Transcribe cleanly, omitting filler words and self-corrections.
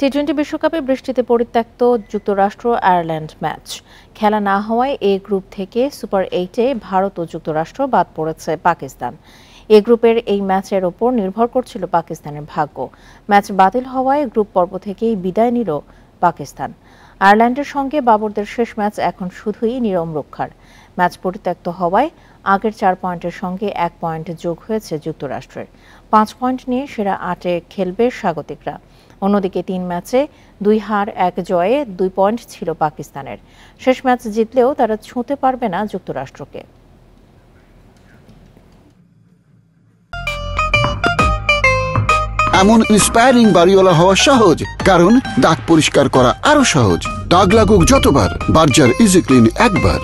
টি-20 বিশ্বকাপে বৃষ্টিতে পরিত্যক্ত যুক্তরাষ্ট্র আয়ারল্যান্ড ম্যাচ খেলা না হওয়ায় এ গ্রুপ থেকে সুপার 8-এ ভারত ও যুক্তরাষ্ট্র বাদ পড়েছে পাকিস্তান। এ গ্রুপের এই ম্যাচের ওপর নির্ভর করছিল পাকিস্তানের ভাগ্য। ম্যাচ বাতিল হওয়ায় গ্রুপ পর্ব থেকেই বিদায় নিল পাকিস্তান। আয়ারল্যান্ডের সঙ্গে বাবরদের শেষ ম্যাচ এখন শুধুই নিয়ম রক্ষার। ম্যাচ পরিত্যক্ত হওয়ায় আগের 4 পয়েন্টের সঙ্গে 1 পয়েন্ট যোগ হয়েছে যুক্তরাষ্ট্রের। 5 পয়েন্ট নিয়ে সেরা 8-এ খেলবে স্বাগতিকরা। অন্যদিকে 3 ম্যাচে 2 হার 1 জয়ে 2 পয়েন্ট ছিল পাকিস্তানের। শেষ ম্যাচ জিতলেও তারা ছুঁতে পারবে না যুক্তরাষ্ট্রকে। এমন ইন্সপায়ারিং বাড়িওয়ালা হওয়া সহজ, কারণ দাগ পরিষ্কার করা আরো সহজ। দাগ লাগুক যতবার, বার্জার ইজি ক্লিন একবার।